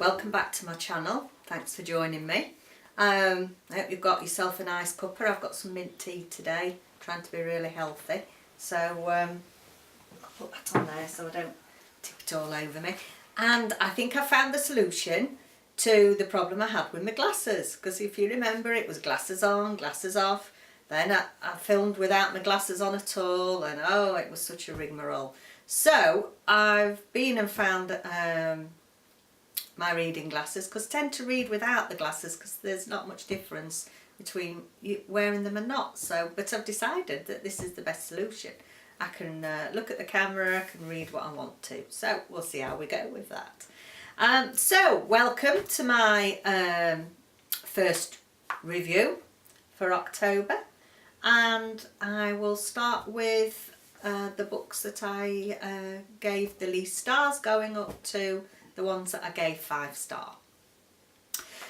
welcome back to my channel. Thanks for joining me. I hope you've got yourself a nice cuppa. I've got some mint tea today, trying to be really healthy. So I'll put that on there so I don't tip it all over me. And I think I found the solution to the problem I had with my glasses, because if you remember, it was glasses on, glasses off. Then I filmed without my glasses on at all, and oh, it was such a rigmarole. So I've been and found my reading glasses, because I tend to read without the glasses because there's not much difference between you wearing them and not. So, but I've decided that this is the best solution. I can look at the camera, I can read what I want to. So we'll see how we go with that. So welcome to my first review for October, and I will start with the books that I gave the least stars, going up to the ones that I gave 5-star.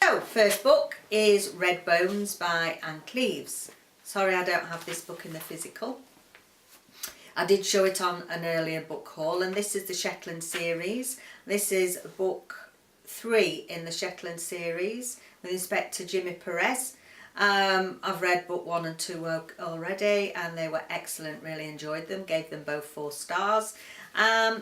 So first book is Red Bones by Anne Cleeves. Sorry I don't have this book in the physical. I did show it on an earlier book haul, and this is the Shetland series. This is book 3 in the Shetland series with Inspector Jimmy Perez. I've read book 1 and 2 already, and they were excellent, really enjoyed them, gave them both 4 stars.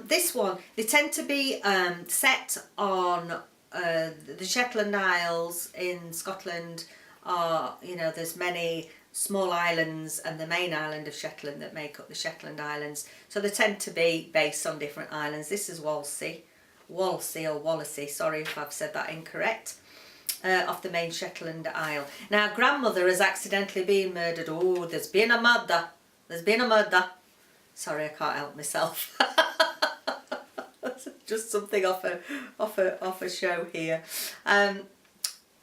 This one, they tend to be set on the Shetland Isles in Scotland. You know, there's many small islands and the main island of Shetland that make up the Shetland Islands, so they tend to be based on different islands. This is Walsey, sorry if I've said that incorrect, off the main Shetland Isle. Now, grandmother has accidentally been murdered. Oh, there's been a murder, sorry, I can't help myself. Just something off a show here.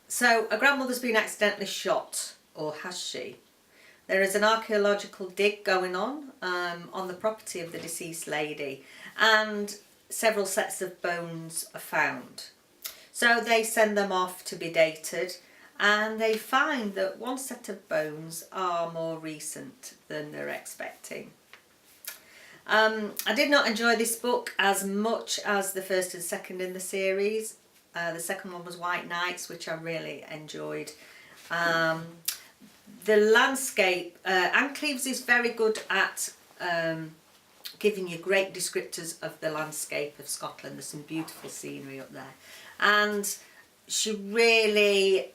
So a grandmother's been accidentally shot, or has she? There is an archaeological dig going on the property of the deceased lady, and several sets of bones are found. So they send them off to be dated, and they find that one set of bones are more recent than they're expecting. I did not enjoy this book as much as the first and second in the series. The second one was White Nights, which I really enjoyed. The landscape, Anne Cleeves is very good at giving you great descriptors of the landscape of Scotland. There's some beautiful scenery up there. And she really,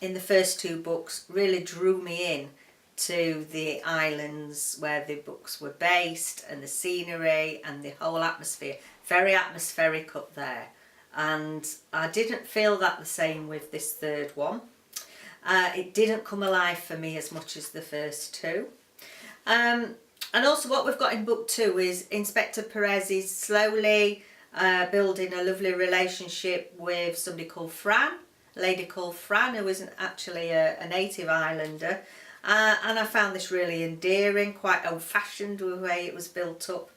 in the first 2 books, really drew me in to the islands where the books were based, and the scenery and the whole atmosphere. Very atmospheric up there. And I didn't feel that the same with this third one. It didn't come alive for me as much as the first 2. And also what we've got in book 2 is Inspector Perez is slowly building a lovely relationship with somebody called Fran, a lady called Fran, who isn't actually a native islander. And I found this really endearing, quite old-fashioned the way it was built up.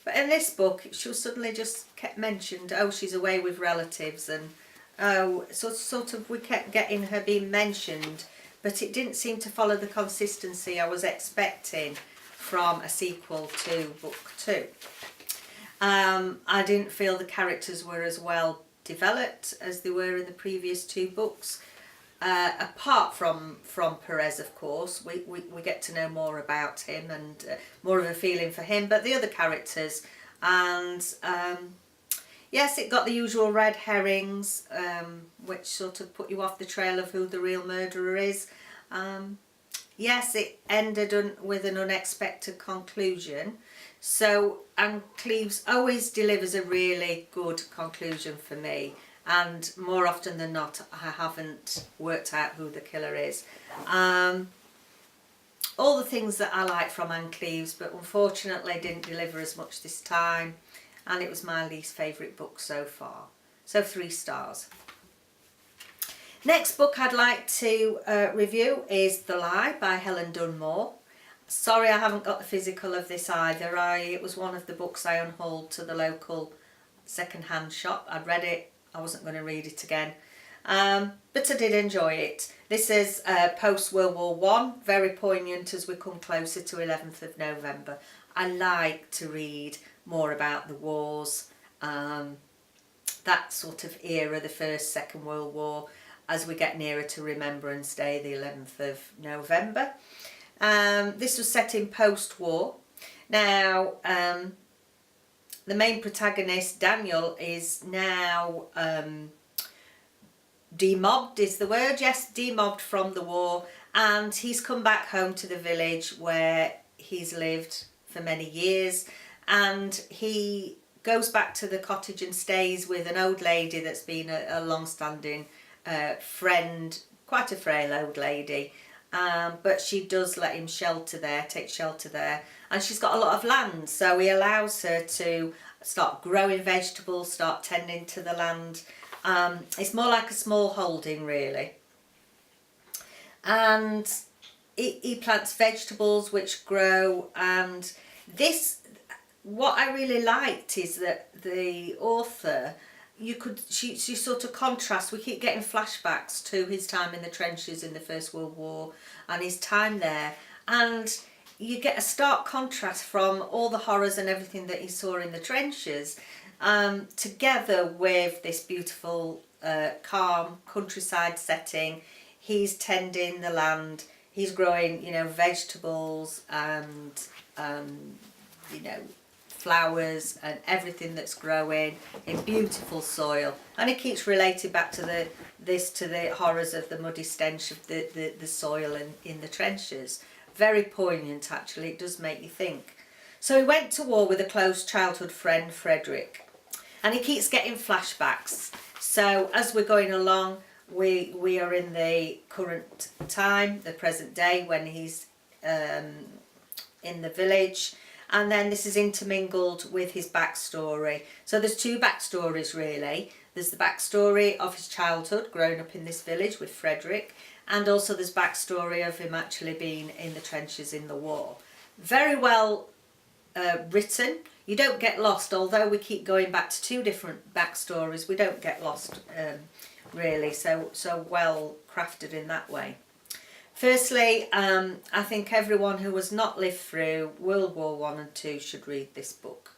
But in this book, she was suddenly just kept mentioned, oh, she's away with relatives, and oh, so sort of we kept getting her being mentioned, but it didn't seem to follow the consistency I was expecting from a sequel to book 2. I didn't feel the characters were as well developed as they were in the previous 2 books. Apart from Perez, of course, we get to know more about him and more of a feeling for him, but the other characters, and yes, it got the usual red herrings, which sort of put you off the trail of who the real murderer is. Yes, it ended with an unexpected conclusion. So Anne Cleeves always delivers a really good conclusion for me, and more often than not I haven't worked out who the killer is. All the things that I like from Anne Cleeves, but unfortunately didn't deliver as much this time, and it was my least favourite book so far. So 3 stars. Next book I'd like to review is The Lie by Helen Dunmore. Sorry I haven't got the physical of this either. It was one of the books I unhauled to the local second-hand shop. I'd read it, I wasn't going to read it again, but I did enjoy it. This is post-World War I, very poignant as we come closer to 11th of November. I like to read more about the wars, that sort of era, the First, Second World War, as we get nearer to Remembrance Day, the 11th of November. This was set in post-war. Now, the main protagonist, Daniel, is now demobbed, is the word, yes, demobbed from the war, and he's come back home to the village where he's lived for many years, and he goes back to the cottage and stays with an old lady that's been a long-standing friend, quite a frail old lady, but she does let him take shelter there, and she's got a lot of land, so he allows her to start growing vegetables, start tending to the land. It's more like a small holding, really, and he plants vegetables which grow. And this, what I really liked is that the author, she sort of contrasts. We keep getting flashbacks to his time in the trenches in the First World War and his time there, and you get a stark contrast from all the horrors and everything that he saw in the trenches, together with this beautiful, calm countryside setting. He's tending the land, he's growing, vegetables and, flowers and everything that's growing in beautiful soil, and he keeps relating back to the horrors of the muddy stench of the soil in the trenches. Very poignant, actually. It does make you think. So he went to war with a close childhood friend, Frederick, and he keeps getting flashbacks. So as we're going along, we are in the current time, the present day, when he's in the village, and then this is intermingled with his backstory. So there's two backstories, really. There's the backstory of his childhood, growing up in this village with Frederick, and also there's backstory of him actually being in the trenches in the war. Very well written. You don't get lost, although we keep going back to two different backstories. We don't get lost, really. So well crafted in that way. Firstly, I think everyone who has not lived through World War I and II should read this book.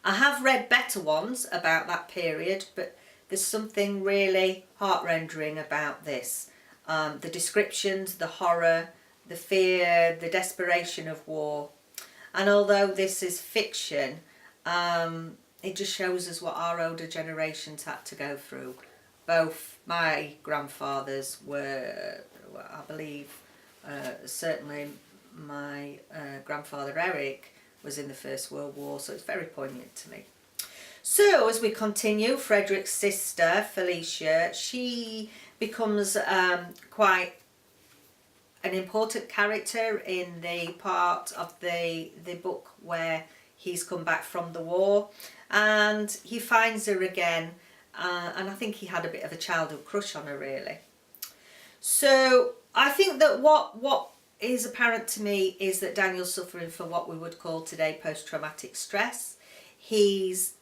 I have read better ones about that period, but there's something really heart-rendering about this. The descriptions, the horror, the fear, the desperation of war. And although this is fiction, it just shows us what our older generations had to go through. Both my grandfathers were, I believe, certainly my grandfather Eric was in the First World War, so it's very poignant to me. So as we continue, Frederick's sister, Felicia, she becomes quite an important character in the part of the book where he's come back from the war, and he finds her again, and I think he had a bit of a childhood crush on her, really. So I think that what is apparent to me is that Daniel's suffering from what we would call today post-traumatic stress. He's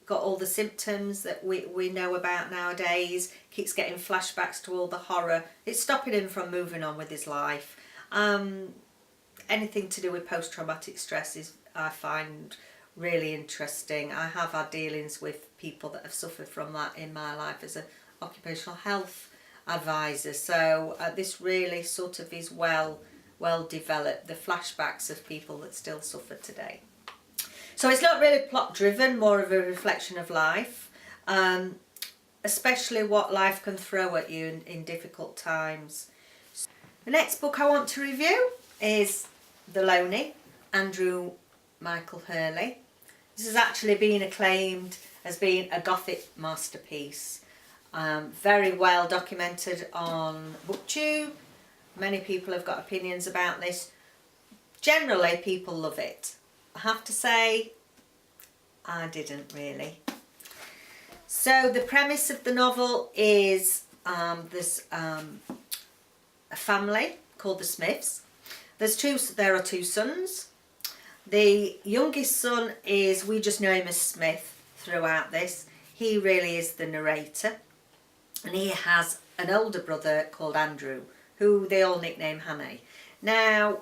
got all the symptoms that we know about nowadays, keeps getting flashbacks to all the horror. It's stopping him from moving on with his life. Anything to do with post-traumatic stress is, I find, really interesting. I have had dealings with people that have suffered from that in my life as an occupational health advisor, so this really sort of is well developed, the flashbacks of people that still suffer today. So it's not really plot driven, more of a reflection of life, especially what life can throw at you in difficult times. The next book I want to review is The Loney, Andrew Michael Hurley. This has actually been acclaimed as being a Gothic masterpiece. Very well documented on BookTube. Many people have got opinions about this. Generally, people love it. I have to say, I didn't really. So the premise of the novel is there's a family called the Smiths. There are two sons. The youngest son is, we just know him as Smith throughout this. He really is the narrator. And he has an older brother called Andrew, who they all nickname Hannah. Now,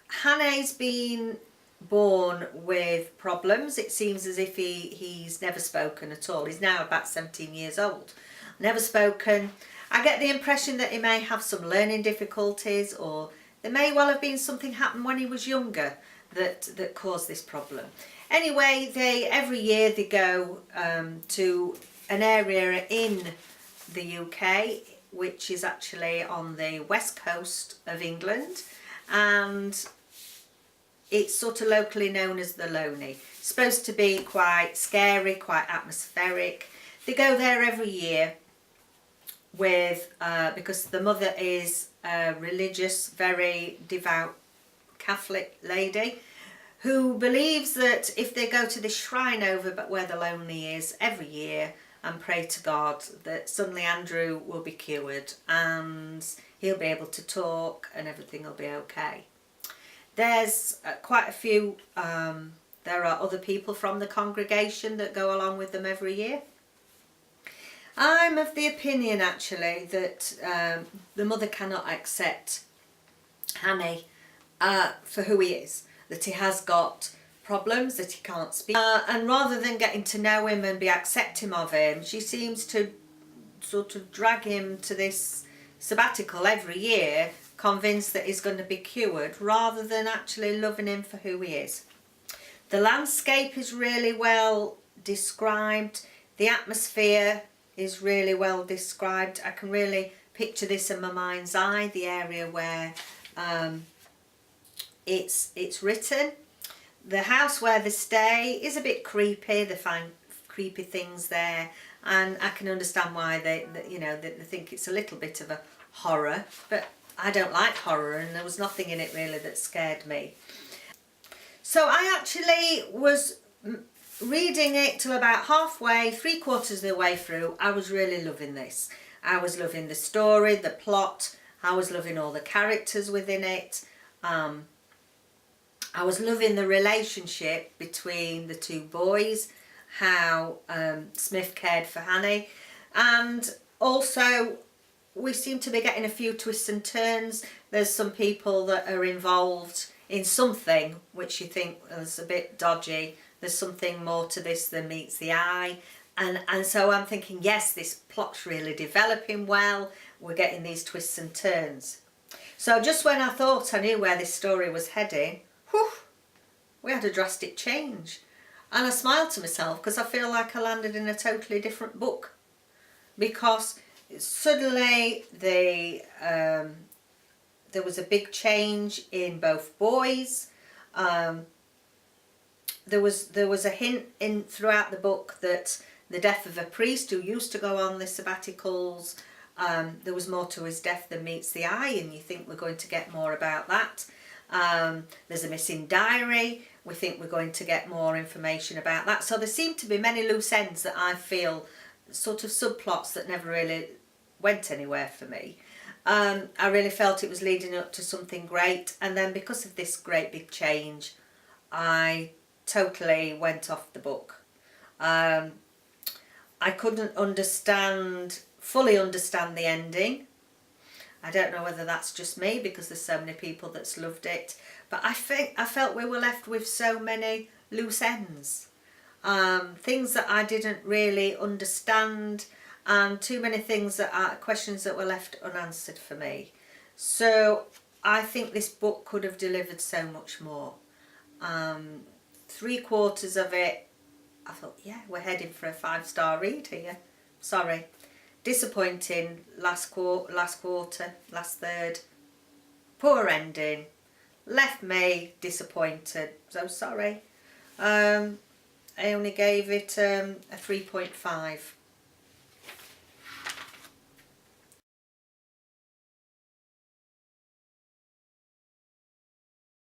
Hannah's been born with problems. It seems as if he's never spoken at all. He's now about 17 years old. Never spoken. I get the impression that he may have some learning difficulties, or there may well have been something happened when he was younger that caused this problem. Anyway, every year they go to an area in the UK, which is actually on the west coast of England, and it's sort of locally known as the Loney. It's supposed to be quite scary, quite atmospheric. They go there every year with because the mother is a religious, very devout Catholic lady who believes that if they go to this shrine over where the Loney is every year and pray to God, that suddenly Andrew will be cured and he'll be able to talk and everything will be okay. There's quite a few, there are other people from the congregation that go along with them every year. I'm of the opinion actually that the mother cannot accept Hanny for who he is, that he has got problems, that he can't speak, and rather than getting to know him and be accepting of him, she seems to sort of drag him to this sabbatical every year, convinced that he's going to be cured, rather than actually loving him for who he is. The landscape is really well described, the atmosphere is really well described. I can really picture this in my mind's eye, the area where it's written. The house where they stay is a bit creepy. They find creepy things there, and I can understand why they think it's a little bit of a horror, but I don't like horror, and there was nothing in it really that scared me. So I actually was reading it till about halfway, 3/4 of the way through. I was really loving this. I was loving the story, the plot. I was loving all the characters within it. I was loving the relationship between the two boys, how Smith cared for Hanny, and also we seem to be getting a few twists and turns. There's some people that are involved in something which you think is a bit dodgy. There's something more to this than meets the eye, and so I'm thinking, yes, this plot's really developing well. We're getting these twists and turns. So just when I thought I knew where this story was heading, whew, we had a drastic change, and I smiled to myself because I feel like I landed in a totally different book, because suddenly there was a big change in both boys. There was a hint in throughout the book that the death of a priest who used to go on the sabbaticals, there was more to his death than meets the eye, and you think we're going to get more about that. There's a missing diary. We think we're going to get more information about that. So there seem to be many loose ends that I feel sort of subplots that never really went anywhere for me. I really felt it was leading up to something great, and then because of this great big change, I totally went off the book. I couldn't fully understand the ending. I don't know whether that's just me because there's so many people that's loved it, but I felt we were left with so many loose ends, things that I didn't really understand, and too many things that are questions that were left unanswered for me. So I think this book could have delivered so much more. 3/4 of it, I thought, yeah, we're heading for a 5-star read here. Sorry. Disappointing last quarter, last third. Poor ending. Left me disappointed. So sorry. I only gave it a 3.5.